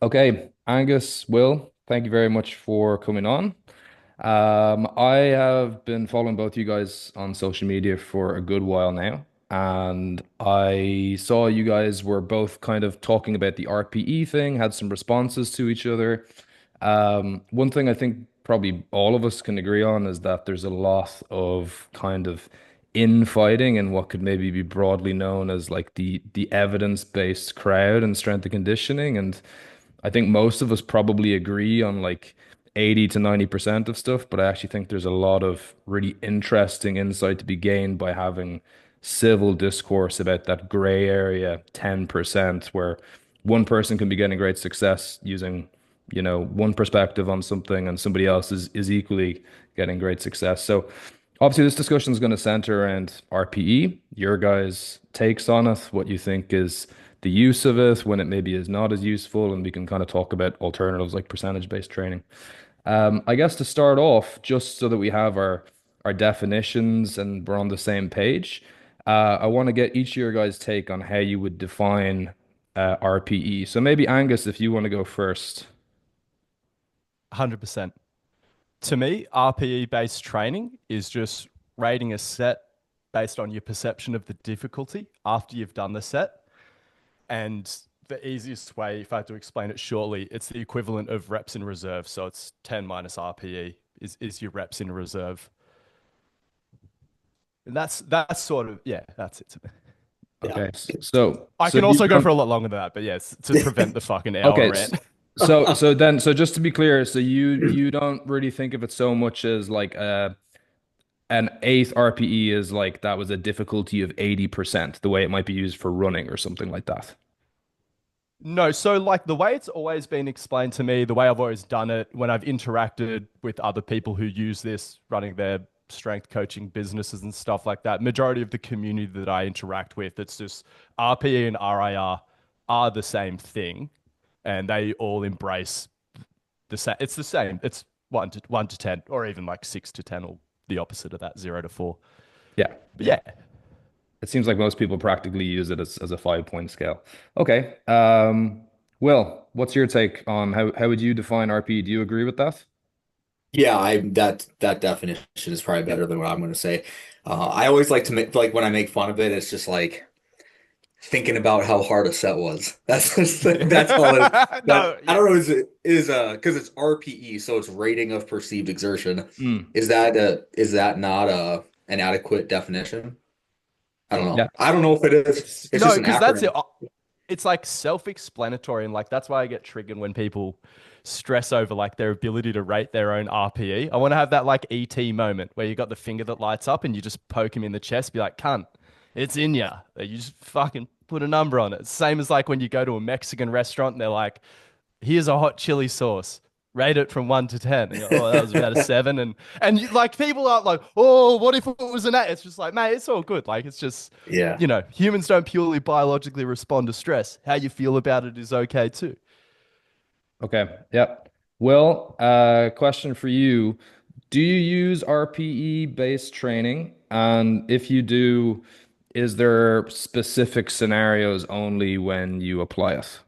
Okay, Angus, Will, thank you very much for coming on. I have been following both you guys on social media for a good while now, and I saw you guys were both kind of talking about the RPE thing, had some responses to each other. One thing I think probably all of us can agree on is that there's a lot of kind of infighting in what could maybe be broadly known as like the evidence-based crowd and strength and conditioning. And I think most of us probably agree on like 80 to 90% of stuff, but I actually think there's a lot of really interesting insight to be gained by having civil discourse about that gray area 10% where one person can be getting great success using, one perspective on something and somebody else is equally getting great success. So obviously this discussion is going to center around RPE, your guys' takes on it, what you think is the use of it when it maybe is not as useful, and we can kind of talk about alternatives like percentage-based training. I guess to start off, just so that we have our definitions and we're on the same page, I want to get each of your guys' take on how you would define RPE. So maybe Angus, if you want to go first. 100%. To me, RPE based training is just rating a set based on your perception of the difficulty after you've done the set. And the easiest way, if I had to explain it shortly, it's the equivalent of reps in reserve. So it's 10 minus RPE is your reps in reserve. And that's sort of, yeah, that's it to me. Yeah. Okay, so I so can you also go don't. for a lot longer than that, but yes, to prevent the fucking hour Okay, rant. so just to be clear, so you don't really think of it so much as like an eighth RPE is like that was a difficulty of 80%, the way it might be used for running or something like that. No, so like the way it's always been explained to me, the way I've always done it when I've interacted with other people who use this running their strength coaching businesses and stuff like that, majority of the community that I interact with, it's just RPE and RIR are the same thing and they all embrace the same. It's the same. It's one to 10 or even like 6 to 10 or the opposite of that, 0 to 4. Yeah, But yeah. yeah, It seems like most people practically use it as a 5 point scale. Okay. Will, what's your take on how would you define RPE? Do you agree with that? Yeah, I that definition is probably better than what I'm going to say. I always like to make like when I make fun of it, it's just like thinking about how hard a set was. That's all it is. But no, I yeah. don't know is because it's RPE, so it's rating of perceived exertion. Mm, Is that not an adequate definition? I don't yeah. know. I don't know if it is. It's No, just an because that's it. acronym. It's like self-explanatory, and like that's why I get triggered when people stress over like their ability to rate their own RPE. I want to have that like ET moment where you got the finger that lights up and you just poke him in the chest, be like, "Cunt, it's in ya." You just fucking put a number on it. Same as like when you go to a Mexican restaurant and they're like, "Here's a hot chili sauce." Rate it from 1 to 10. And you're, oh, that was about a 7. And like people aren't like, oh, what if it was an 8? It's just like, mate, it's all good. Like it's just, Yeah. humans don't purely biologically respond to stress. How you feel about it is okay too. Okay. Yep. Will, question for you. Do you use RPE based training? And if you do, is there specific scenarios only when you apply it?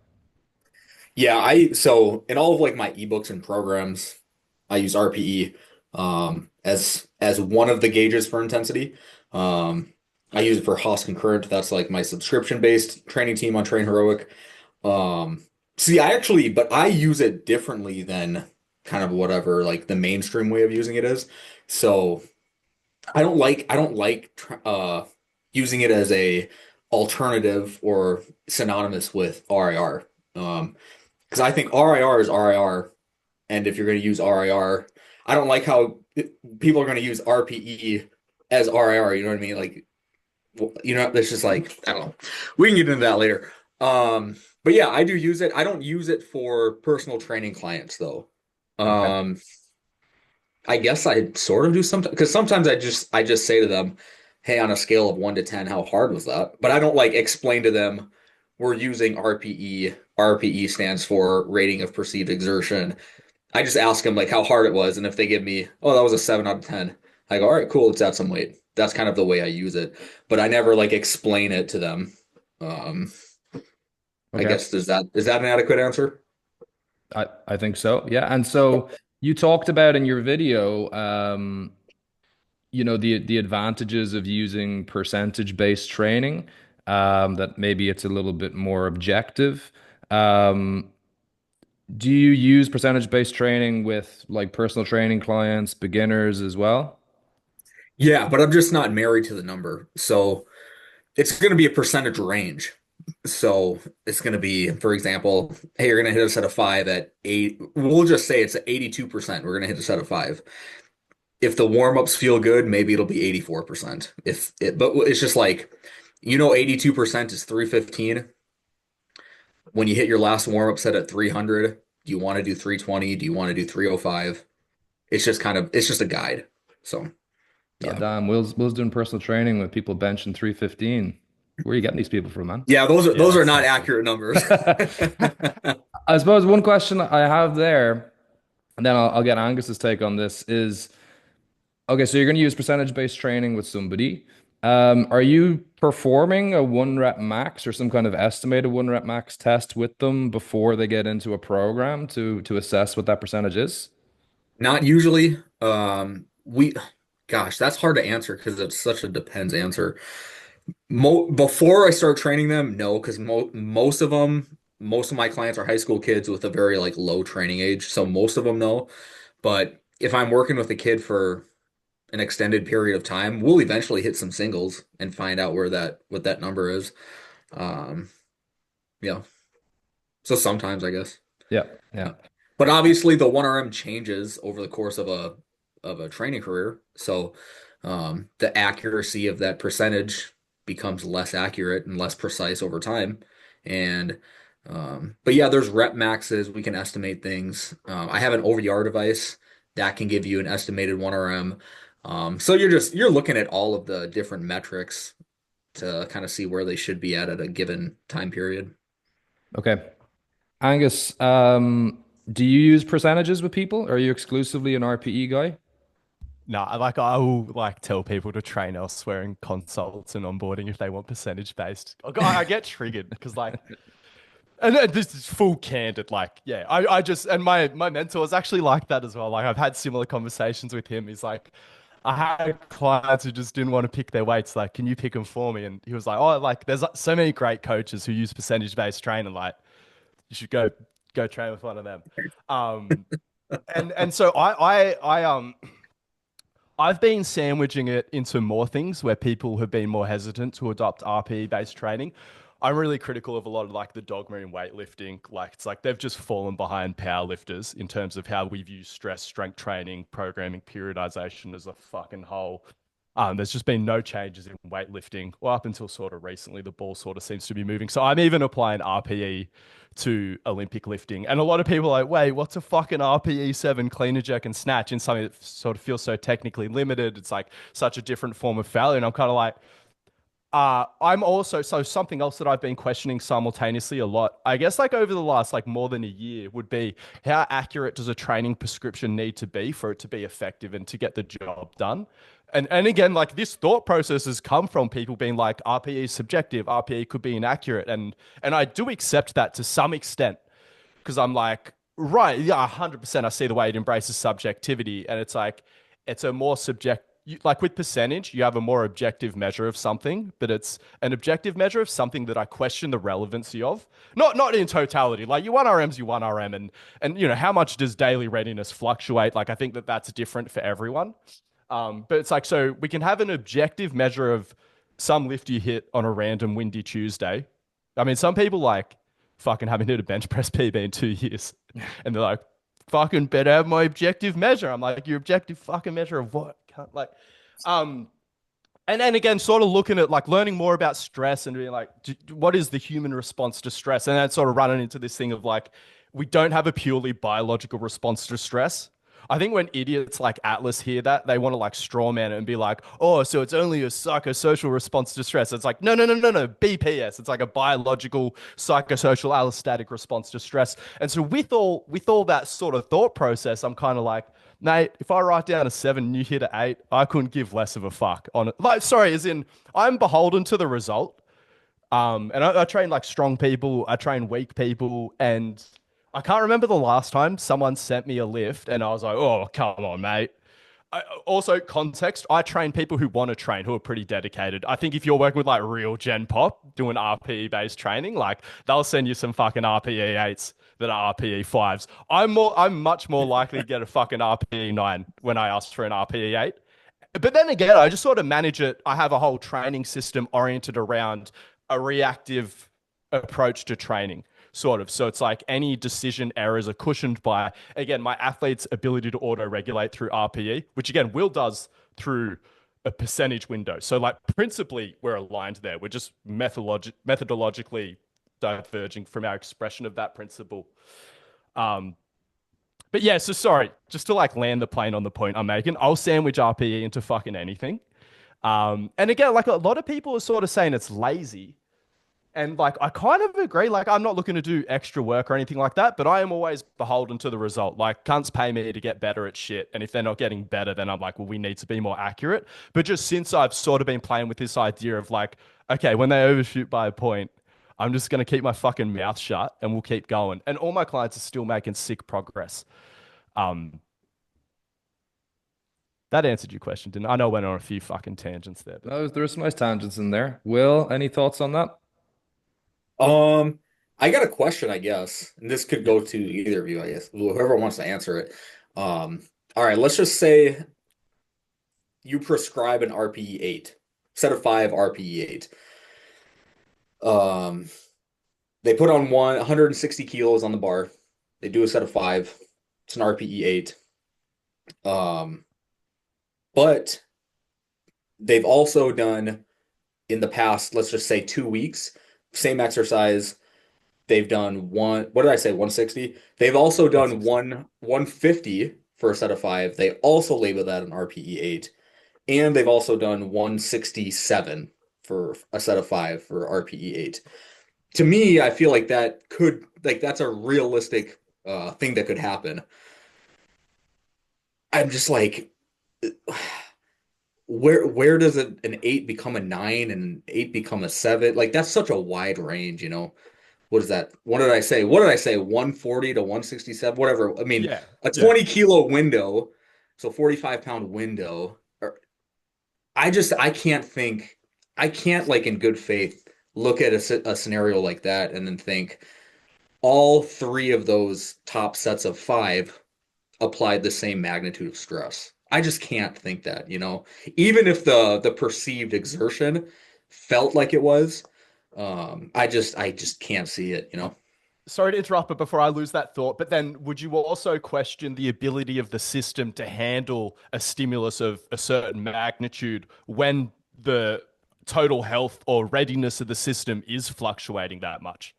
Yeah, so in all of like my ebooks and programs, I use RPE as one of the gauges for intensity. I use it for Haas Concurrent. That's like my subscription-based training team on Train Heroic. See, but I use it differently than kind of whatever like the mainstream way of using it is. So I don't like using it as a alternative or synonymous with RIR. Because I think RIR is RIR, and if you're going to use RIR, I don't like how people are going to use RPE as RIR. You know what I mean? Like, it's just like I don't know. We can get into that later. But yeah, I do use it. I don't use it for personal training clients though. Okay. Um, I guess I sort of do sometimes because sometimes I just say to them, "Hey, on a scale of 1 to 10, how hard was that?" But I don't like explain to them we're using RPE. RPE stands for rating of perceived exertion. I just ask them like how hard it was, and if they give me, "Oh, that was a 7 out of 10," I go, "All right, cool, let's add some weight." That's kind of the way I use it, but I never like explain it to them. Um, I Okay. guess is that an adequate answer? I think so. Yeah. And so you talked about in your video, the advantages of using percentage-based training, that maybe it's a little bit more objective. Um, do you use percentage-based training with like personal training clients, beginners as well? Yeah, but I'm just not married to the number. So it's going to be a percentage range. So it's going to be, for example, hey, you're going to hit a set of five at eight. We'll just say it's at 82%. We're going to hit a set of five. If the warm-ups feel good, maybe it'll be 84%. But it's just like, 82% is 315. When you hit your last warm-up set at 300, do you want to do 320? Do you want to do 305? It's just a guide. So, Yeah, yeah. damn, Will's doing personal training with people benching 315. Where are you getting these people from, man? Yeah, those Yeah, are it's not not good. accurate numbers. I suppose one question I have there, and then I'll get Angus's take on this, is okay, so you're going to use percentage-based training with somebody. Are you performing a one rep max or some kind of estimated one rep max test with them before they get into a program to assess what that percentage is? Not usually. Gosh, that's hard to answer because it's such a depends answer. Before I start training them, no, because most of my clients are high school kids with a very like low training age, so most of them know. But if I'm working with a kid for an extended period of time, we'll eventually hit some singles and find out what that number is. Um, yeah. So sometimes I guess. Yeah, yeah. Yeah. But obviously the 1RM changes over the course of a training career. So the accuracy of that percentage becomes less accurate and less precise over time. And but yeah, there's rep maxes. We can estimate things. I have an OVR device that can give you an estimated 1RM. So you're looking at all of the different metrics to kind of see where they should be at a given time period. Okay. Angus, do you use percentages with people? Are you exclusively an RPE guy? No, I will like tell people to train elsewhere in consults and onboarding if they want percentage based. I get triggered because like, and this is full candid. Like, yeah, I just and my mentor is actually like that as well. Like, I've had similar conversations with him. He's like, I had clients who just didn't want to pick their weights. Like, can you pick them for me? And he was like, oh, like there's like, so many great coaches who use percentage based training. Like, you should go train with one of them. Um, and so I've been sandwiching it into more things where people have been more hesitant to adopt RPE based training. I'm really critical of a lot of like the dogma in weightlifting. Like it's like they've just fallen behind powerlifters in terms of how we view stress, strength training, programming, periodization as a fucking whole. There's just been no changes in weightlifting, well, up until sort of recently, the ball sort of seems to be moving. So I'm even applying RPE to Olympic lifting. And a lot of people are like, wait, what's a fucking RPE 7 cleaner jerk and snatch in something that sort of feels so technically limited? It's like such a different form of failure. And I'm kind of like, I'm also so something else that I've been questioning simultaneously a lot. I guess like over the last like more than a year would be how accurate does a training prescription need to be for it to be effective and to get the job done? And again, like this thought process has come from people being like RPE is subjective, RPE could be inaccurate, and I do accept that to some extent because I'm like, right, yeah, 100%. I see the way it embraces subjectivity, and it's like it's a more subject. Like with percentage, you have a more objective measure of something, but it's an objective measure of something that I question the relevancy of. Not in totality. Like you 1RMs, you 1RM, and how much does daily readiness fluctuate? Like I think that that's different for everyone. But it's like so we can have an objective measure of some lift you hit on a random windy Tuesday. I mean, some people like fucking haven't hit a bench press PB in 2 years, and they're like, "Fucking better have my objective measure." I'm like, "Your objective fucking measure of what?" Like, um, and then again, sort of looking at like learning more about stress and being like, what is the human response to stress? And then sort of running into this thing of like, we don't have a purely biological response to stress. I think when idiots like Atlas hear that, they want to like strawman it and be like, oh, so it's only a psychosocial response to stress. It's like, no, no, no, no, no, BPS. It's like a biological, psychosocial, allostatic response to stress. And so with all that sort of thought process, I'm kind of like, Nate, if I write down a 7 and you hit an 8, I couldn't give less of a fuck on it. Like, sorry, as in I'm beholden to the result. And I train like strong people, I train weak people, and I can't remember the last time someone sent me a lift and I was like, oh, come on, mate. Also, context, I train people who want to train, who are pretty dedicated. I think if you're working with like real Gen Pop doing RPE based training, like they'll send you some fucking RPE 8s than RPE 5s. I'm much more likely to get a fucking RPE 9 when I ask for an RPE 8. But then again, I just sort of manage it. I have a whole training system oriented around a reactive approach to training, sort of. So it's like any decision errors are cushioned by, again, my athlete's ability to auto regulate through RPE, which again, Will does through a percentage window. So, like, principally, we're aligned there. We're just methodologically diverging from our expression of that principle. Um, but yeah, so sorry, just to like land the plane on the point I'm making, I'll sandwich RPE into fucking anything. And again, like a lot of people are sort of saying it's lazy. And like, I kind of agree. Like, I'm not looking to do extra work or anything like that, but I am always beholden to the result. Like, cunts pay me to get better at shit. And if they're not getting better, then I'm like, well, we need to be more accurate. But just since I've sort of been playing with this idea of like, okay, when they overshoot by a point, I'm just going to keep my fucking mouth shut and we'll keep going. And all my clients are still making sick progress. Um, that answered your question, didn't I? I know I went on a few fucking tangents there, but No, there were some nice tangents in there. Will, any thoughts on that? Um, I got a question, I guess, and this could yeah. go to either of you, I guess, whoever wants to answer it. All right, let's just say you prescribe an RPE 8, set of 5 RPE 8. Um, they put on 160 kilos on the bar. They do a set of 5. It's an RPE 8. Um, but they've also done in the past, let's just say 2 weeks, same exercise. They've done what did I say, 160? They've also done 160. 150 for a set of 5. They also label that an RPE 8. And they've also done 167 for a set of 5 for RPE 8. To me, I feel like that's a realistic thing that could happen. I'm just like, where does an 8 become a 9 and an 8 become a 7? Like that's such a wide range, you know. What is that? What did I say? What did I say? 140 to 167, whatever. I mean, Yeah. a Yeah. 20-kilo window, so 45-pound window. I can't think, I can't like in good faith look at a scenario like that and then think all 3 of those top sets of 5 applied the same magnitude of stress. I just can't think that, you know, even if the perceived exertion felt like it was, I just can't see it, you know. Sorry to interrupt, but before I lose that thought, but then would you also question the ability of the system to handle a stimulus of a certain magnitude when the total health or readiness of the system is fluctuating that much?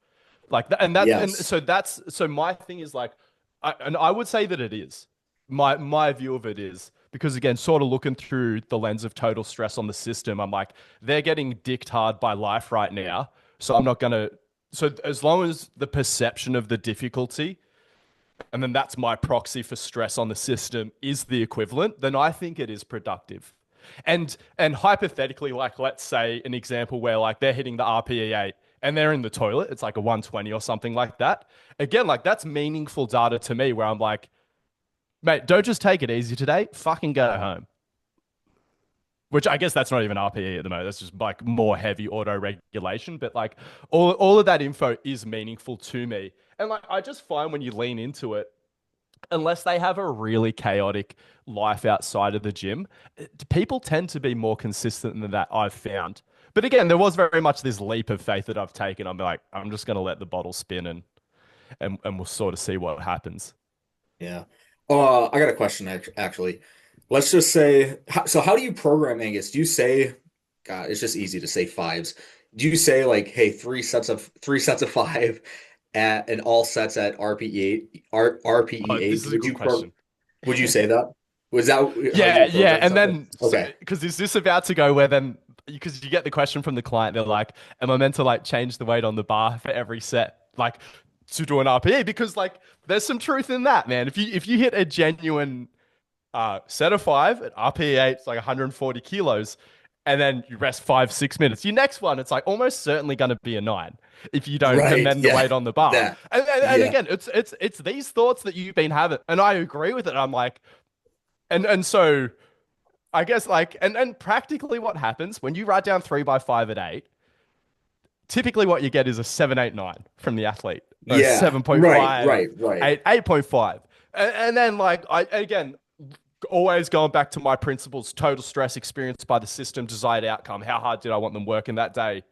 Like that, and Yes. so so my thing is like, and I would say that it is. My view of it is because again, sort of looking through the lens of total stress on the system, I'm like, they're getting dicked hard by life right now. So I'm not gonna. So as long as the perception of the difficulty, and then that's my proxy for stress on the system, is the equivalent, then I think it is productive. And hypothetically, like let's say an example where like they're hitting the RPE 8 and they're in the toilet, it's like a 120 or something like that. Again, like that's meaningful data to me where I'm like, mate, don't just take it easy today. Fucking go home. Which I guess that's not even RPE at the moment. That's just like more heavy auto regulation. But like all of that info is meaningful to me. And like I just find when you lean into it, unless they have a really chaotic life outside of the gym, people tend to be more consistent than that, I've found. But again, there was very much this leap of faith that I've taken. I'm like, I'm just gonna let the bottle spin and we'll sort of see what happens. Yeah. I got a question actually. Let's just say, so how do you program Angus? Do you say, God, it's just easy to say 5s. Do you say like, hey, 3 sets of 5 and all sets at RPE Oh, this 8? is a good question. Would you say that? Was that how you Yeah, would yeah. program And something? then, Okay. because is this about to go where then, because you get the question from the client, they're like, am I meant to like change the weight on the bar for every set? Like, to do an RPE? Because like, there's some truth in that, man. If you hit a genuine set of 5 at RPE 8, it's like 140 kilos. and then you rest 5, 6 minutes. Your next one, it's like almost certainly going to be a 9 if you don't Right. amend the Yeah. weight on the bar. That. And Yeah. again, it's these thoughts that you've been having, and I agree with it. I'm like, and so I guess like, and practically what happens when you write down 3 by 5 at 8, typically what you get is a 7.89 from the athlete, or Yeah. Right. 7.5, Right. Right. 8.5. And then like I again always going back to my principles: total stress experienced by the system, desired outcome. How hard did I want them working that day?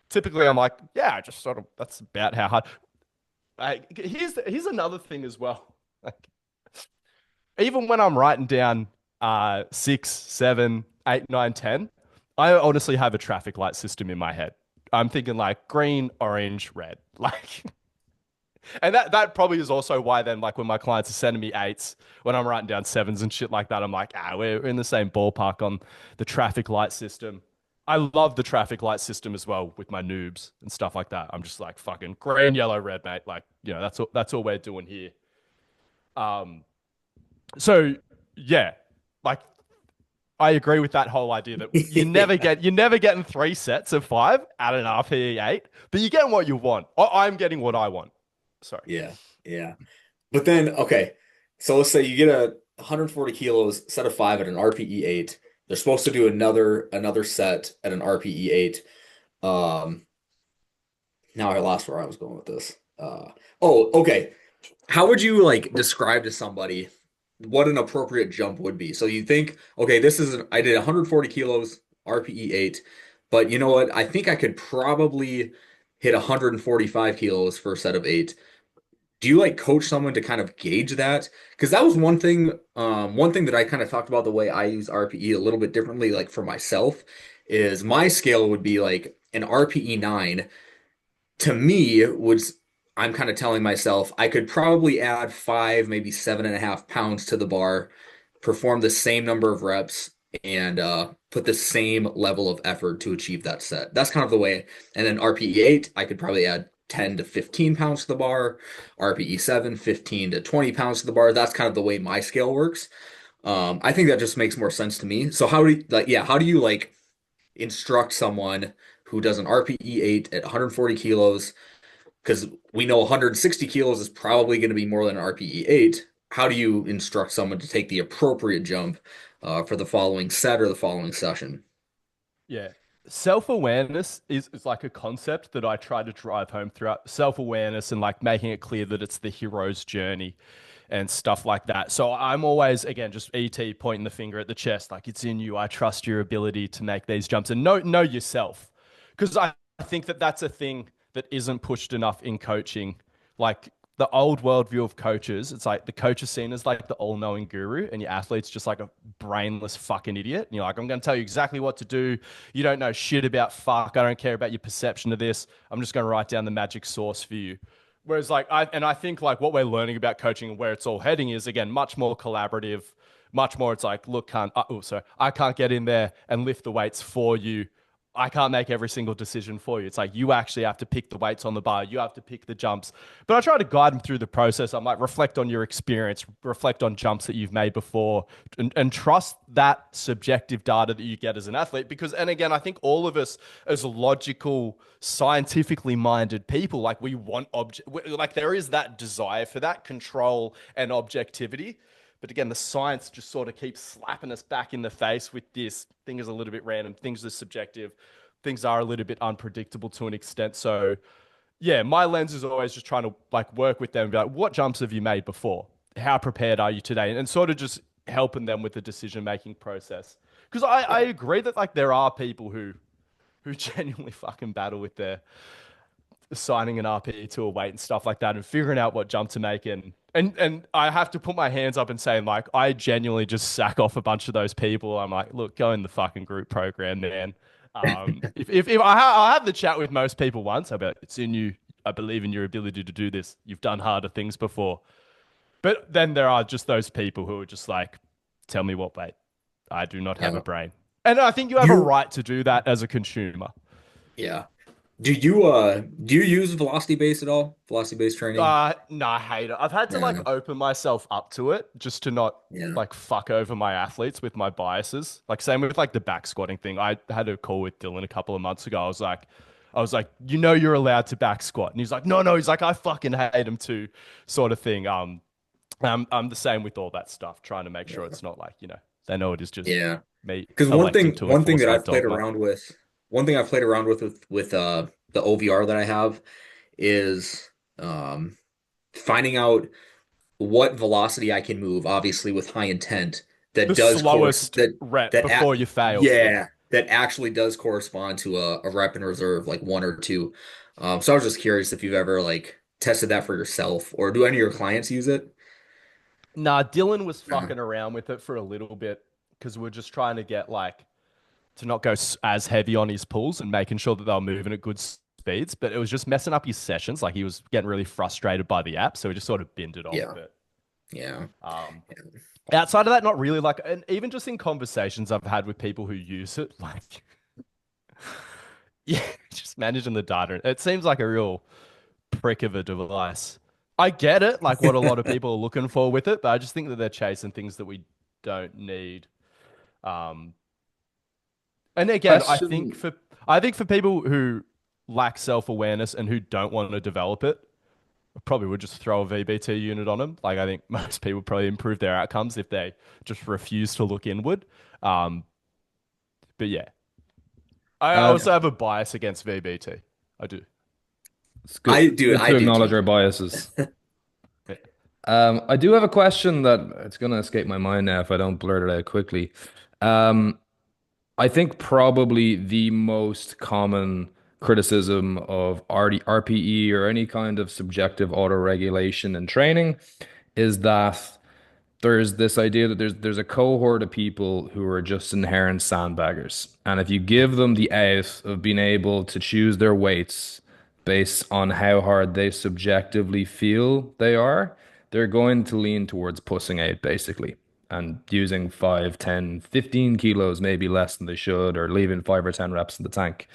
Typically, I'm like, yeah, just sort of that's about how hard. Here's another thing as well. Like, even when I'm writing down 6, 7, 8, 9, 10, I honestly have a traffic light system in my head. I'm thinking like green, orange, red. Like, and that probably is also why then, like, when my clients are sending me eights, when I'm writing down sevens and shit like that, I'm like, we're in the same ballpark on the traffic light system. I love the traffic light system as well with my noobs and stuff like that. I'm just like fucking green, yellow, red, mate. Like, that's all we're doing here. Um, so yeah, like I agree with that whole idea that Yeah. you're never getting 3 sets of 5 at an RPE 8, but you're getting what you want. I'm getting what I want. Sorry. Yeah. Yeah. But then, okay, so let's say you get a 140 kilos set of 5 at an RPE 8. They're supposed to do another set at an RPE 8. Um, Now I lost where I was going with this. Oh, okay. How would you like describe to somebody what an appropriate jump would be? So you think, okay, I did 140 kilos RPE 8, but you know what? I think I could probably hit 145 kilos for a set of 8. Do you like coach someone to kind of gauge that? Because that was one thing that I kind of talked about the way I use RPE a little bit differently, like for myself, is my scale would be like an RPE 9 to me was I'm kind of telling myself I could probably add 5, maybe 7.5 pounds to the bar, perform the same number of reps, and put the same level of effort to achieve that set. That's kind of the way. And then RPE 8, I could probably add 10 to 15 pounds to the bar. RPE 7, 15 to 20 pounds to the bar. That's kind of the way my scale works. I think that just makes more sense to me. So how do you like instruct someone who does an RPE 8 at 140 kilos? Because we know 160 kilos is probably going to be more than an RPE 8. How do you instruct someone to take the appropriate jump for the following set or the following session? Yeah. Self-awareness is like a concept that I try to drive home throughout self-awareness and like making it clear that it's the hero's journey and stuff like that. So I'm always, again, just ET pointing the finger at the chest, like it's in you. I trust your ability to make these jumps and know yourself. Because I think that that's a thing that isn't pushed enough in coaching. Like the old worldview of coaches, it's like the coach is seen as like the all-knowing guru, and your athlete's just like a brainless fucking idiot. And you're like, I'm going to tell you exactly what to do. You don't know shit about fuck. I don't care about your perception of this. I'm just going to write down the magic source for you. Whereas like I think like what we're learning about coaching and where it's all heading is again much more collaborative, much more. It's like, look, I can't get in there and lift the weights for you. I can't make every single decision for you. It's like you actually have to pick the weights on the bar. You have to pick the jumps. But I try to guide them through the process. I'm like, reflect on your experience, reflect on jumps that you've made before, and trust that subjective data that you get as an athlete. Because, and again, I think all of us as logical, scientifically minded people, like we want like there is that desire for that control and objectivity. But again, the science just sort of keeps slapping us back in the face with this. Things are a little bit random, things are subjective, things are a little bit unpredictable to an extent. So, yeah, my lens is always just trying to like work with them and be like, what jumps have you made before? How prepared are you today? And sort of just helping them with the decision making process. Because I Yeah. agree that like there are people who genuinely fucking battle with their assigning an RPE to a weight and stuff like that and figuring out what jump to make and I have to put my hands up and say like I genuinely just sack off a bunch of those people. I'm like, look, go in the fucking group program, man. If I have the chat with most people once, I bet it's in you. I believe in your ability to do this. You've done harder things before. But then there are just those people who are just like, tell me what weight. I do not have a Yeah. brain. And I think you have a You, right to do that as a consumer. yeah. Do you use velocity base at all? Velocity based training? No, I hate it. I've had to like Yeah, open myself up to it just to not yeah, like fuck over my athletes with my biases. Like same with like the back squatting thing. I had a call with Dylan a couple of months ago. I was like, you know, you're allowed to back squat, and he's like, no, no. He's like, I fucking hate him too, sort of thing. I'm the same with all that stuff, trying to make sure yeah, it's not like they know it is just yeah. me Because electing to one thing enforce that my I've played dogma. around with, one thing I've played around with the OVR that I have is finding out what velocity I can move, obviously with high intent, The that does course slowest rep that before you fail. Yeah. yeah, that actually does correspond to a rep in reserve, like one or two. So I was just curious if you've ever like tested that for yourself, or do any of your clients use it? Nah, Dylan was No. fucking around with it for a little bit because we're just trying to get like to not go as heavy on his pulls and making sure that they were moving at good speeds. But it was just messing up his sessions. Like he was getting really frustrated by the app, so we just sort of binned it off a Yeah, bit. yeah, Um, Outside of that, not really. Like, and even just in conversations I've had with people who use it, like, yeah, just managing the data. It seems like a real prick of a device. I get it, like what a lot of people are looking for with it, but I just think that they're chasing things that we don't need. Um, and again, Question. I think for people who lack self-awareness and who don't want to develop it, I probably would just throw a VBT unit on them. Like I think most people probably improve their outcomes if they just refuse to look inward. Um, but yeah, I Um, also have a bias against VBT. I do. it's good. Good I to do acknowledge too. our biases. Yeah. I do have a question that it's gonna escape my mind now if I don't blurt it out quickly. Um, I think probably the most common criticism of RPE or any kind of subjective auto-regulation in training is that there's this idea that there's a cohort of people who are just inherent sandbaggers. And if you give them the out of being able to choose their weights based on how hard they subjectively feel they are, they're going to lean towards pussing out basically and using 5, 10, 15 kilos, maybe less than they should, or leaving 5 or 10 reps in the tank.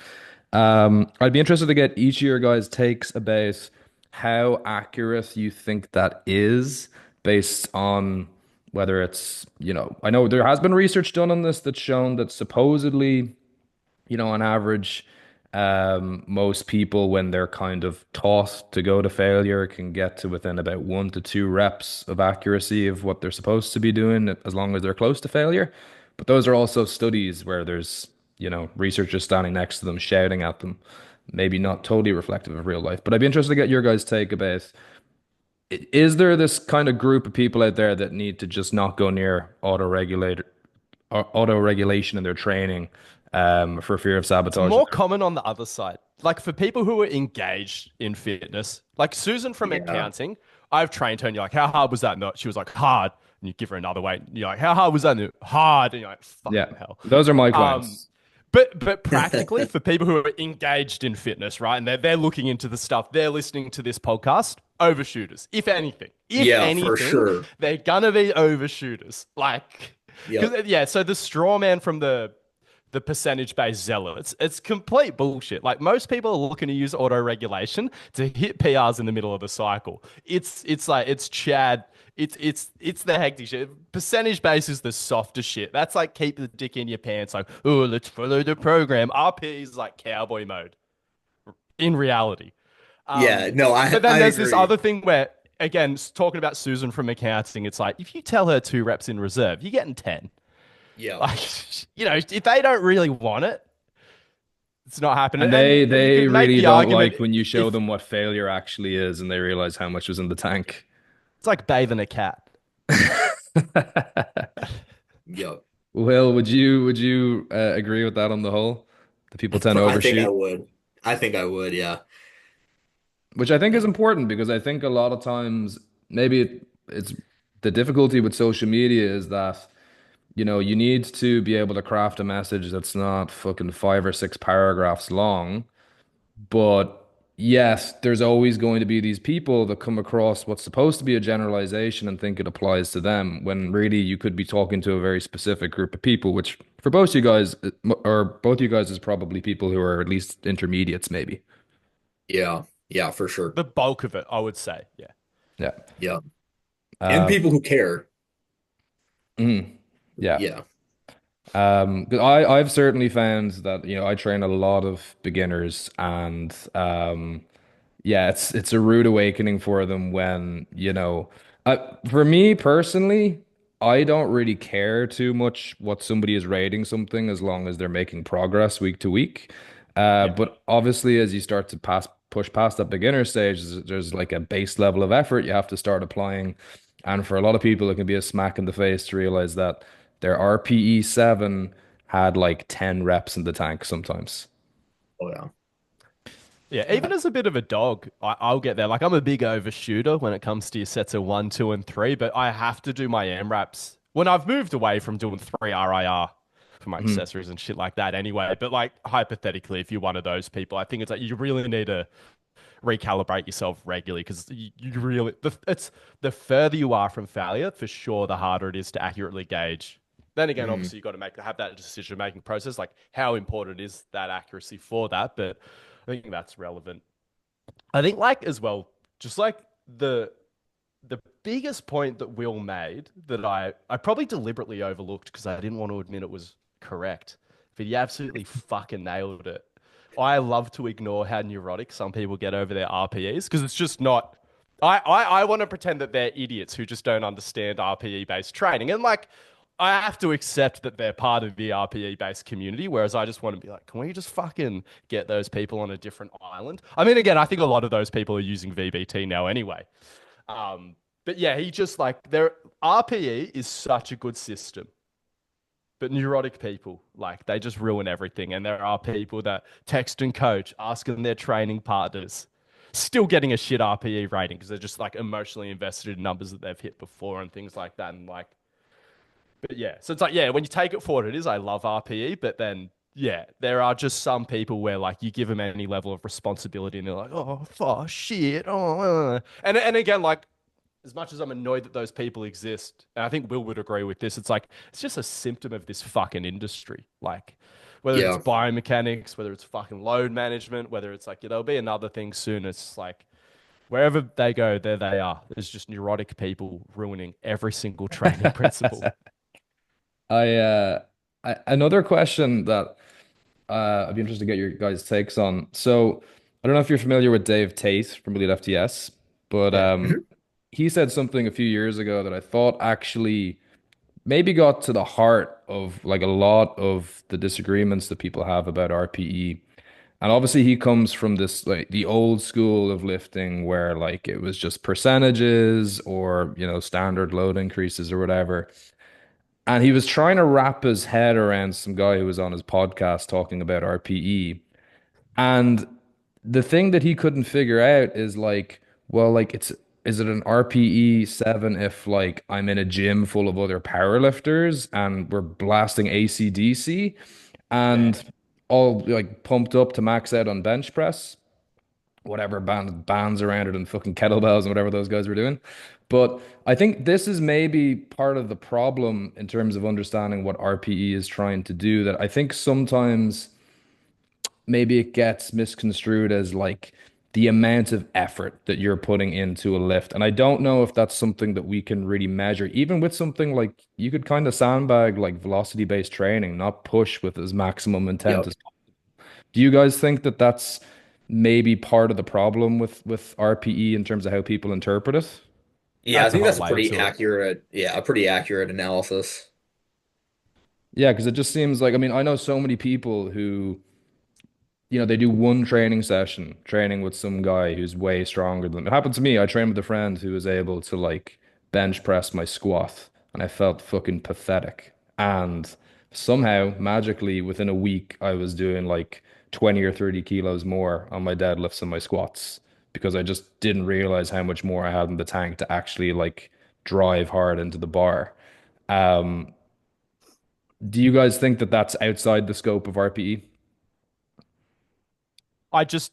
I'd be interested to get each of your guys' takes about how accurate you think that is based on whether it's, I know there has been research done on this that's shown that supposedly, on average, most people, when they're kind of taught to go to failure, can get to within about 1 to 2 reps of accuracy of what they're supposed to be doing as long as they're close to failure. But those are also studies where there's, researchers standing next to them, shouting at them, maybe not totally reflective of real life. But I'd be interested to get your guys' take about is there this kind of group of people out there that need to just not go near auto regulation in their training for fear of It's sabotage? more common on the other side. Like for people who are engaged in fitness, like Susan from Yeah, accounting, I've trained her and you're like, how hard was that? No, she was like, hard. And you give her another weight. And you're like, how hard was that? No, hard. And you're like, Yeah, fucking hell. those are my Um, clients. but practically for people who are engaged in fitness, right? And they're looking into the stuff, they're listening to this podcast, overshooters. If yeah, for anything, sure. they're gonna be overshooters. Like, Yep. because yeah, so the straw man from the percentage based zealots. It's complete bullshit. Like most people are looking to use auto regulation to hit PRs in the middle of the cycle. It's like it's Chad. It's the hectic shit. Percentage base is the softer shit. That's like keep the dick in your pants. Like oh, let's follow the program. RP is like cowboy mode in reality. Yeah, Um, no, but then I there's this agree. other thing where again talking about Susan from accounting, it's like if you tell her 2 reps in reserve, you're getting 10. Yep. Like, if they don't really want it, it's not happening. And And you they could make really the don't argument like when you show if them what failure actually is and they realize how much was in the tank. it's like bathing a cat. Yep. Will, would you agree with that on the whole? The people tend to I think I overshoot, would. I think I would, yeah. which I think is Yeah. important because I think a lot of times maybe it's the difficulty with social media is that you need to be able to craft a message that's not fucking 5 or 6 paragraphs long, but yes, there's always going to be these people that come across what's supposed to be a generalization and think it applies to them, when really you could be talking to a very specific group of people, which for both you guys, or both you guys, is probably people who are at least intermediates, maybe. Yeah, yeah, for sure. The bulk of it, I would say. Yeah. Yeah. Yeah. And Um, people who care. mhm. Yeah. Yeah. 'Cause I've certainly found that, I train a lot of beginners, and yeah, it's a rude awakening for them when, for me personally, I don't really care too much what somebody is rating something as long as they're making progress week to week. Yeah. But obviously, as you start to push past that beginner stage, there's like a base level of effort you have to start applying. And for a lot of people, it can be a smack in the face to realize that their RPE 7 had like 10 reps in the tank sometimes. Oh yeah. Yeah, even as a bit of a dog, I'll get there. Like I'm a big overshooter when it comes to your sets of 1, 2, and 3, but I have to do my AMRAPs when I've moved away from doing 3 RIR for my Mhm. accessories and shit like that anyway. But like hypothetically, if you're one of those people, I think it's like you really need to recalibrate yourself regularly because you really it's the further you are from failure, for sure, the harder it is to accurately gauge. Then again, Mm, obviously, you've got to have that decision making process. Like, how important is that accuracy for that? But I think that's relevant. I think, like, as well, just like the the biggest point that Will made that I probably deliberately overlooked because I didn't want to admit it was correct, but he absolutely fucking nailed it. I love to ignore how neurotic some people get over their RPEs because it's just not. I want to pretend that they're idiots who just don't understand RPE based training. And like, I have to accept that they're part of the RPE based community, whereas I just want to be like, can we just fucking get those people on a different island? I mean, again, I think a lot of those people are using VBT now anyway. But yeah, he just like their RPE is such a good system, but neurotic people like they just ruin everything. And there are people that text and coach asking their training partners, still getting a shit RPE rating because they're just like emotionally invested in numbers that they've hit before and things like that. And like, but yeah, so it's like yeah, when you take it for what it is, I love RPE, but then yeah, there are just some people where like you give them any level of responsibility and they're like, oh fuck, shit, and again like as much as I'm annoyed that those people exist, and I think Will would agree with this, it's like it's just a symptom of this fucking industry. Like whether it's yeah. biomechanics, whether it's fucking load management, whether it's like yeah, there'll be another thing soon. It's like wherever they go, there they are. There's just neurotic people ruining every single training principle. I another question that I'd be interested to get your guys' takes on. So I don't know if you're familiar with Dave Tate from Elite FTS, but Yeah. Mhm. he said something a few years ago that I thought actually maybe got to the heart of like a lot of the disagreements that people have about RPE. And obviously he comes from this like the old school of lifting where like it was just percentages or, standard load increases or whatever. And he was trying to wrap his head around some guy who was on his podcast talking about RPE. And the thing that he couldn't figure out is like, well, like is it an RPE 7 if like I'm in a gym full of other powerlifters and we're blasting AC/DC Yeah. and all like pumped up to max out on bench press, whatever bands around it and fucking kettlebells and whatever those guys were doing. But I think this is maybe part of the problem in terms of understanding what RPE is trying to do, that I think sometimes maybe it gets misconstrued as like the amount of effort that you're putting into a lift. And I don't know if that's something that we can really measure, even with something like you could kind of sandbag like velocity-based training, not push with as maximum intent Yep. as. Do you guys think that that's maybe part of the problem with RPE in terms of how people interpret it? Yeah, I Adds a think whole that's a layer pretty to it. accurate, yeah, a pretty accurate analysis. Yeah, because it just seems like, I mean, I know so many people who they do one training session, training with some guy who's way stronger than them. It happened to me. I trained with a friend who was able to like bench press my squat, and I felt fucking pathetic. And somehow, magically, within a week, I was doing like 20 or 30 kilos more on my deadlifts and my squats because I just didn't realize how much more I had in the tank to actually like drive hard into the bar. Um, do you guys think that that's outside the scope of RPE? I just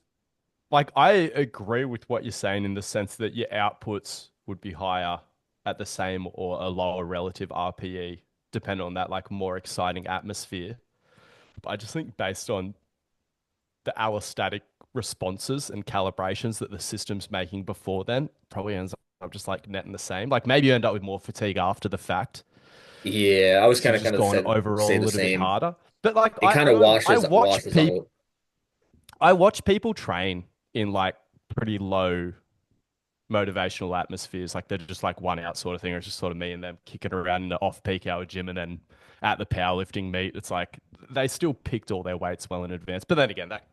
Like I agree with what you're saying in the sense that your outputs would be higher at the same or a lower relative RPE, depending on that like more exciting atmosphere. But I just think based on the allostatic responses and calibrations that the system's making before then, probably ends up just like netting the same. Like maybe you end up with more fatigue after the fact Yeah, I was because you've just kind of gone said say overall a the little bit same. harder. But like It kind of I washes out. watch people train in like pretty low motivational atmospheres. Like they're just like one out sort of thing, or it's just sort of me and them kicking around in the off peak hour gym and then at the powerlifting meet, it's like they still picked all their weights well in advance. But then again, that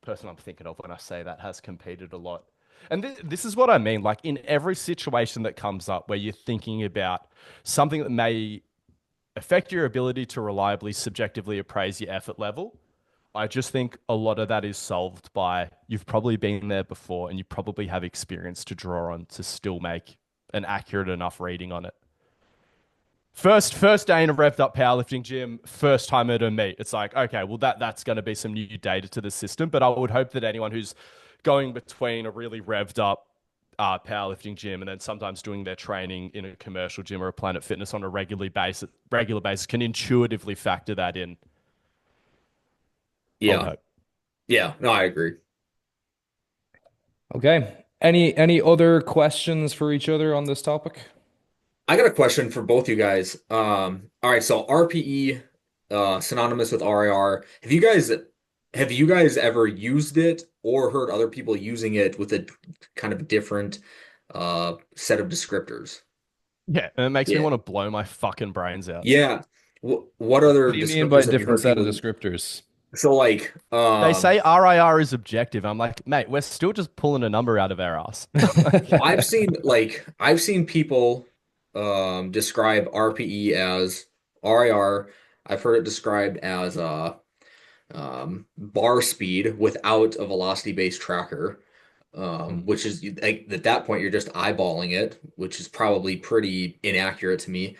person I'm thinking of when I say that has competed a lot. And this is what I mean. Like in every situation that comes up where you're thinking about something that may affect your ability to reliably subjectively appraise your effort level, I just think a lot of that is solved by you've probably been there before and you probably have experience to draw on to still make an accurate enough reading on it. First day in a revved up powerlifting gym, first time at a meet. It's like, okay, well that's going to be some new data to the system. But I would hope that anyone who's going between a really revved up powerlifting gym and then sometimes doing their training in a commercial gym or a Planet Fitness on a regular basis can intuitively factor that in. I would Yeah. hope. Yeah. No, I agree. Okay. Any other questions for each other on this topic? I got a question for both you guys. All right, so RPE, synonymous with RIR. Have you guys ever used it or heard other people using it with a kind of different set of descriptors? Yeah, and it makes me Yeah. want to blow my fucking brains out. Yeah. What other What do you mean by descriptors have you different heard set of people? descriptors? So like, They say RIR is objective. I'm like, mate, we're still just pulling a number out of our ass. I've seen people describe RPE as RIR. I've heard it described as bar speed without a velocity-based tracker, Mm. which is like, at that point you're just eyeballing it, which is probably pretty inaccurate to me.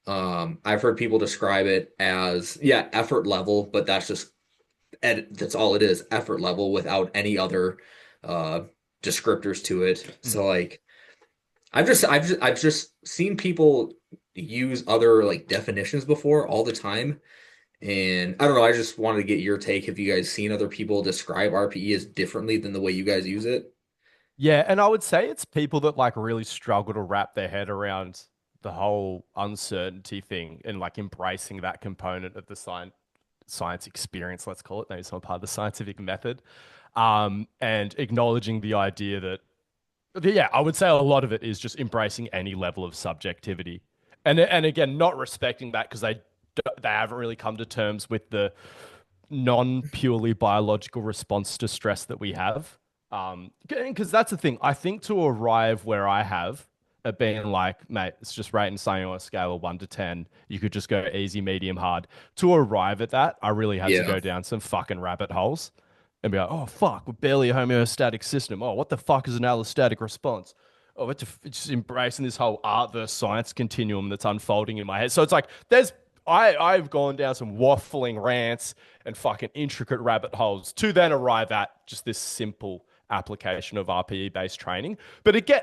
I've heard people describe it as yeah, effort level, but that's all it is, effort level without any other uh, descriptors to it. Mm. So like I've just seen people use other like definitions before all the time. And I don't know, I just wanted to get your take. Have you guys seen other people describe RPE as differently than the way you guys use it? Yeah, and I would say it's people that like really struggle to wrap their head around the whole uncertainty thing and like embracing that component of the science experience, let's call it. Maybe some part of the scientific method. And acknowledging the idea that yeah, I would say a lot of it is just embracing any level of subjectivity, and again, not respecting that because they haven't really come to terms with the non purely biological response to stress that we have. Because that's the thing. I think to arrive where I have at being like, mate, it's just rating something on a scale of 1 to 10. You could just go easy, medium, hard. To arrive at that, I really had to Yeah. go down some fucking rabbit holes and be like, oh fuck, we're barely a homeostatic system. Oh, what the fuck is an allostatic response? Oh, it's just embracing this whole art versus science continuum that's unfolding in my head. So it's like I've gone down some waffling rants and fucking intricate rabbit holes to then arrive at just this simple application of RPE based training. But again,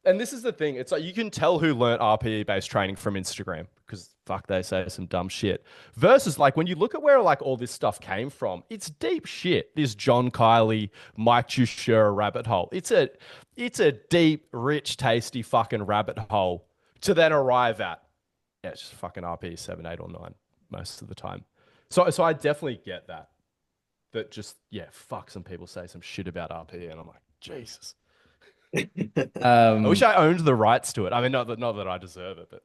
and this is the thing, it's like you can tell who learnt RPE based training from Instagram because fuck, they say some dumb shit. Versus like when you look at where like all this stuff came from, it's deep shit. This John Kiley, Mike Tuchscherer rabbit hole. It's a deep, rich, tasty fucking rabbit hole to then arrive at. Yeah, it's just fucking RP 7, 8, or 9 most of the time. So I definitely get that. That just yeah, fuck, some people say some shit about RP, and I'm like, Jesus. I wish Um, I owned the rights to it. I mean, not that I deserve it, but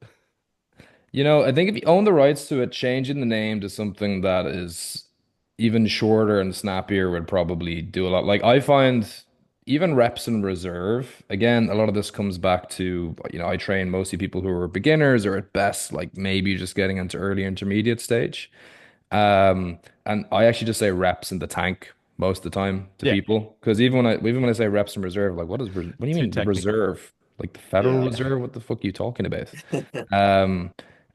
I think if you own the rights to it, changing the name to something that is even shorter and snappier would probably do a lot. Like I find even reps in reserve, again, a lot of this comes back to, I train mostly people who are beginners or at best, like maybe just getting into early intermediate stage. And I actually just say reps in the tank most of the time to yeah, people because even when I say reps in reserve, like what do you too mean technical. reserve? Like the Federal Yeah. Reserve? What the fuck are you talking about? Um,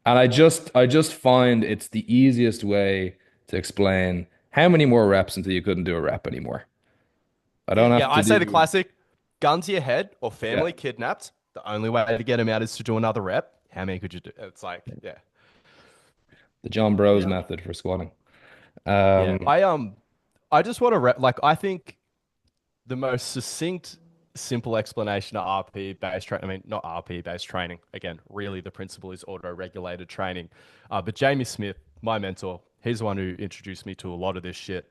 and I just find it's the easiest way to explain how many more reps until you couldn't do a rep anymore. I don't Yeah, have to I say the do, classic gun to your head or yeah, family kidnapped. The only way to get him out is to do another rep. How many could you do? It's like, yeah, the John Bros Yeah. method for squatting. yeah. Um, I just want to rep. Like, I think the most succinct, simple explanation of RPE based training. I mean, not RPE based training. Again, really, the principle is auto regulated training. But Jamie Smith, my mentor, he's the one who introduced me to a lot of this shit.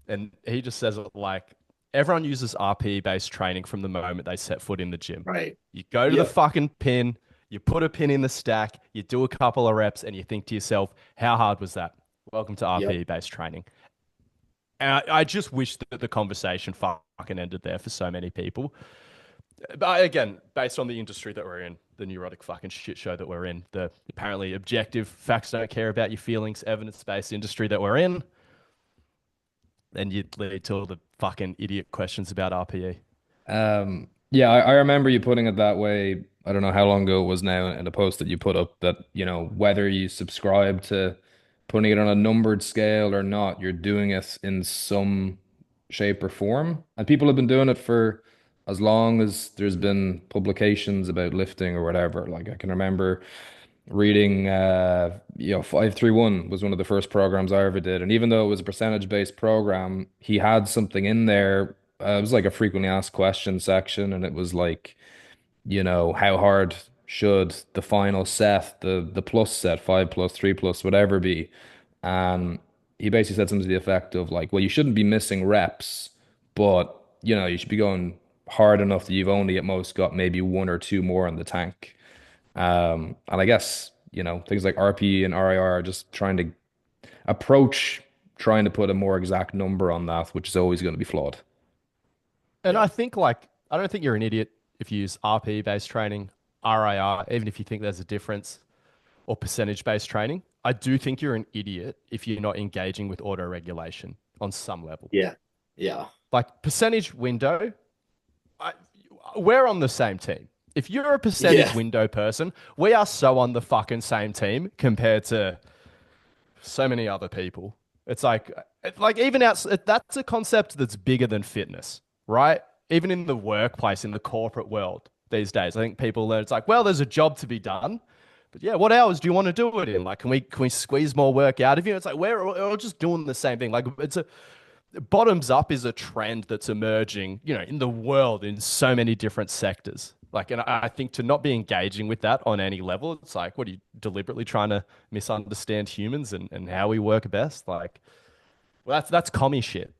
And he just says it like everyone uses RPE based training from the moment they set foot in the gym. Right. You go to the Yep. fucking pin, you put a pin in the stack, you do a couple of reps, and you think to yourself, how hard was that? Welcome to Yep. RPE based training. And I just wish that the conversation fucking ended there for so many people. But again, based on the industry that we're in, the neurotic fucking shit show that we're in, the apparently objective facts don't care about your feelings, evidence based industry that we're in, then you lead to all the fucking idiot questions about RPE. yeah, I remember you putting it that way. I don't know how long ago it was now in a post that you put up that, whether you subscribe to putting it on a numbered scale or not, you're doing it in some shape or form. And people have been doing it for as long as there's been publications about lifting or whatever. Like I can remember reading 531 was one of the first programs I ever did. And even though it was a percentage based program, he had something in there. It was like a frequently asked questions section, and it was like, how hard should the final set, the plus set, 5 plus, 3 plus, whatever be? And he basically said something to the effect of like, well, you shouldn't be missing reps, but you should be going hard enough that you've only at most got maybe one or two more in the tank. And I guess, things like RPE and RIR are just trying to put a more exact number on that, which is always going to be flawed. And I Yep. think like I don't think you're an idiot if you use RPE based training, RIR, even if you think there's a difference, or percentage based training. I do think you're an idiot if you're not engaging with auto regulation on some level. Yeah. Yeah. Like percentage window, I, we're on the same team. If you're a percentage Yeah. window person, we are so on the fucking same team compared to so many other people. It's like even out that's a concept that's bigger than fitness, right? Even in the workplace, in the corporate world these days, I think people learn it's like, well, there's a job to be done, but yeah, what hours do you want to do it in? Like, can we squeeze more work out of you? It's like we're all just doing the same thing. Like, it's a bottoms up is a trend that's emerging, in the world in so many different sectors. Like, and I think to not be engaging with that on any level, it's like, what are you deliberately trying to misunderstand humans and how we work best? Like, well, that's commie shit,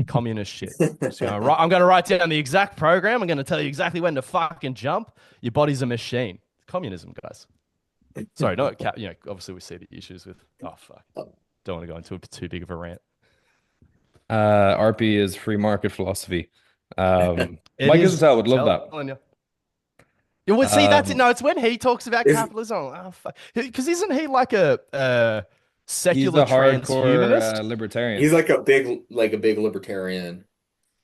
communist shit. I'm going to write down the exact program. I'm going to tell you exactly when to fucking jump. Your body's a machine. Communism, guys. Sorry, not obviously we see the issues with. Oh fuck, don't want to go into too big of a rant. RP is free market philosophy. It Mike is Isabel would love that. telling you. Yeah, well, see, that's it. Um, No, it's when he talks about Is capitalism. Oh, fuck. Because isn't he like a he's secular a hardcore transhumanist? libertarian. he's like a big libertarian.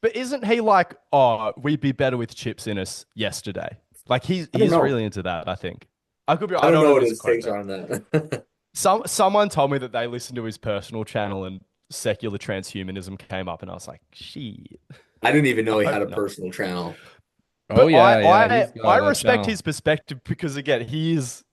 But isn't he like, oh, we'd be better with chips in us yesterday? Like he's I don't he's know. really into that, I think. I could be I I don't don't know know what this his quote, takes but are on that. someone told me that they listened to his personal channel and secular transhumanism came up, and I was like, shit. I didn't even I know he had hope a not. personal channel. Oh But I yeah, yeah, I he's I got a respect channel. his perspective because again, he is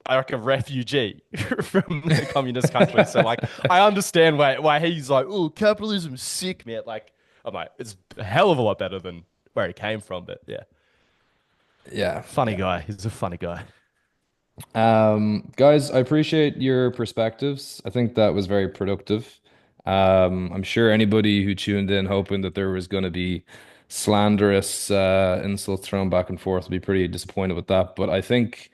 like a refugee from the communist country. So like I understand why he's like, oh, capitalism's sick, man. Like I'm like, it's a hell of a lot better than where he came from. But yeah, Yeah, funny yeah. guy. He's a funny guy. Guys, I appreciate your perspectives. I think that was very productive. I'm sure anybody who tuned in hoping that there was going to be slanderous insults thrown back and forth would be pretty disappointed with that. But I think,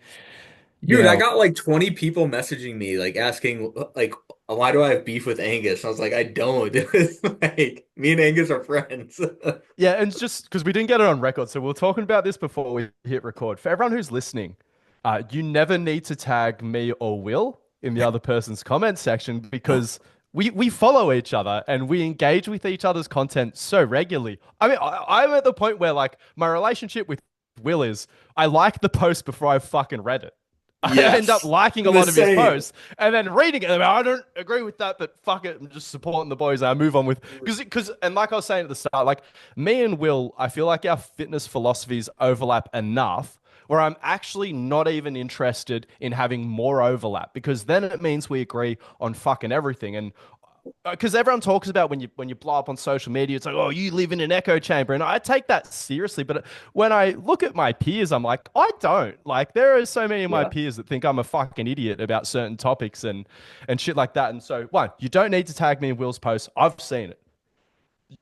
you Dude, I know, got like 20 people messaging me, like asking, like, why do I have beef with Angus? I was like, I don't. It's like, me and Angus are friends. Yeah, and it's just because we didn't get it on record, so we are talking about this before we hit record. For everyone who's listening, you never need to tag me or Will in the other person's comment section because we follow each other and we engage with each other's content so regularly. I mean, I'm at the point where like my relationship with Will is I like the post before I fucking read it. I end up Yes. liking a The lot of his same. posts and then reading it. And I don't agree with that, but fuck it. I'm just supporting the boys. And I move on with and like I was saying at the start, like me and Will, I feel like our fitness philosophies overlap enough where I'm actually not even interested in having more overlap because then it means we agree on fucking everything. And because everyone talks about when you blow up on social media, it's like, oh, you live in an echo chamber, and I take that seriously. But when I look at my peers, I'm like, I don't. Like, there are so many of my Yeah. peers that think I'm a fucking idiot about certain topics and shit like that. And so, one, you don't need to tag me in Will's post. I've seen it.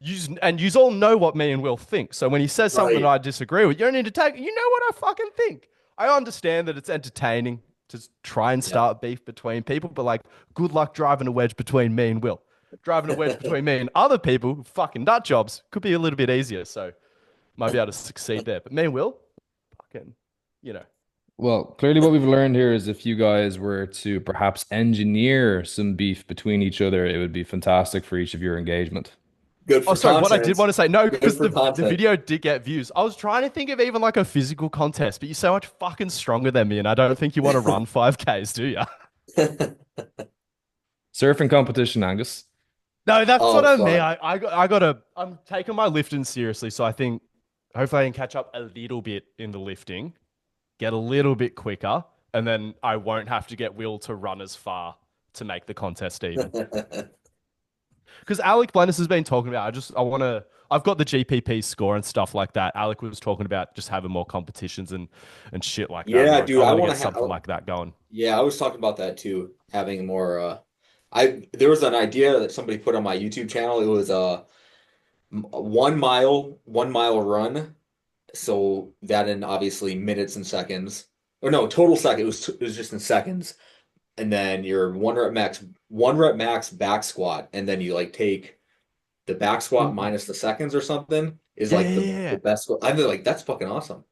You all know what me and Will think. So when he says something that Right. I disagree with, you don't need to tag. You know what I fucking think. I understand that it's entertaining to try and Yeah. start beef between people, but like, good luck driving a wedge between me and Will. Driving a wedge between me and other people who fucking nut jobs could be a little bit easier. So might be able to succeed there. But me and Will, fucking, you know. Well, clearly what we've learned here is if you guys were to perhaps engineer some beef between each other, it would be fantastic for each of your engagement. Good Oh, for sorry. What I did content. want to say, no, Good because for the content. video did get views. I was trying to think of even like a physical contest, but you're so much fucking stronger than me, and I don't think you want to run 5Ks, do you? Surfing competition, Angus. No, that's what Oh, I mean. fuck. I gotta. I'm taking my lifting seriously, so I think hopefully I can catch up a little bit in the lifting, get a little bit quicker, and then I won't have to get Will to run as far to make the contest even. Because Alec Blennis has been talking about, I've got the GPP score and stuff like that. Alec was talking about just having more competitions and shit like that. Yeah, I dude, I want to want get to have. something like that going. Yeah, I was talking about that too. Having more. I there was an idea that somebody put on my YouTube channel. It was a 1 mile run. So that in obviously minutes and seconds. Or no, total second. It was just in seconds. And then your 1 rep max back squat, and then you like take the back squat Ooh. minus the seconds or something is Yeah, like yeah, yeah, the yeah. best squat. I feel like that's fucking awesome.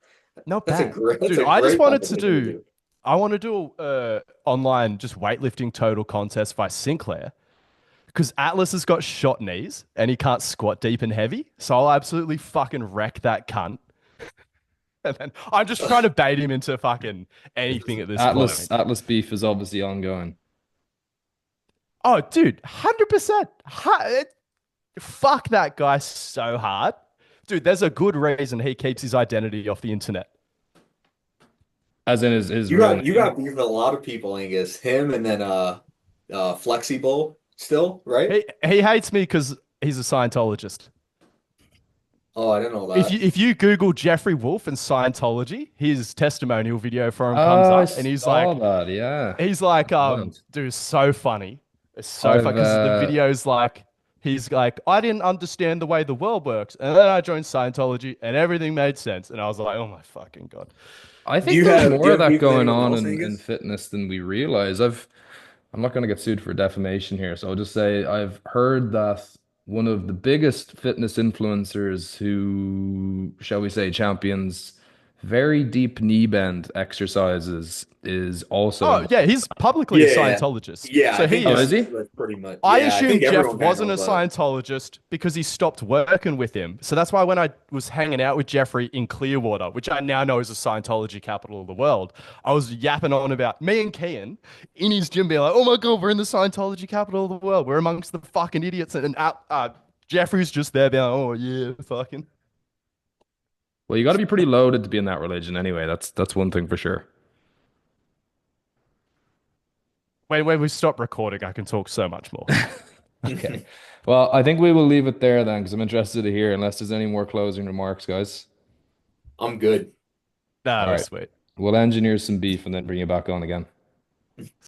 Not bad. That's Dude, a great competition to do. I want to do online just weightlifting total contest by Sinclair because Atlas has got shot knees and he can't squat deep and heavy. So I'll absolutely fucking wreck that cunt. And then I'm just trying to bait him into fucking anything at this Atlas point. Atlas beef is obviously ongoing. Oh, dude, 100%. Fuck that guy so hard. Dude, there's a good reason he keeps his identity off the internet. As in his real You name. got beef with a lot of people, Angus. Him and then Flexible still, right? He hates me because he's a Scientologist. Oh, I didn't know that. If you Google Jeffrey Wolf and Scientology, his testimonial video for him comes Oh, I up, and saw that. Yeah. he's like, Brilliant. dude, it's so funny. It's so funny I've because the video's like, he's like, I didn't understand the way the world works, and then I joined Scientology, and everything made sense, and I was like, oh my fucking god. I think there's Do more you of have that beef with going anyone on else, in Angus? fitness than we realize. I'm not going to get sued for defamation here, so I'll just say I've heard that one of the biggest fitness influencers who, shall we say, champions very deep knee bend exercises is also Oh involved. yeah, he's publicly a Yeah. Scientologist, Yeah, I so think he Oh, is is. he? that's pretty much. I Yeah, I assumed think Jeff everyone kind of wasn't a knows that. Scientologist because he stopped working with him. So that's why when I was hanging out with Jeffrey in Clearwater, which I now know is the Scientology capital of the world, I was yapping on about me and Kian in his gym being like, oh my God, we're in the Scientology capital of the world. We're amongst the fucking idiots. And Jeffrey's just there being like, oh yeah, fucking. Well, you got to be pretty loaded to be in that religion anyway. That's one thing for sure. When we stop recording, I can talk so much more. Okay. Well, I think we will leave it there then, because I'm interested to hear, unless there's any more closing remarks, guys. I'm good. Nah, All that was right. sweet. We'll engineer some beef and then bring you back on again.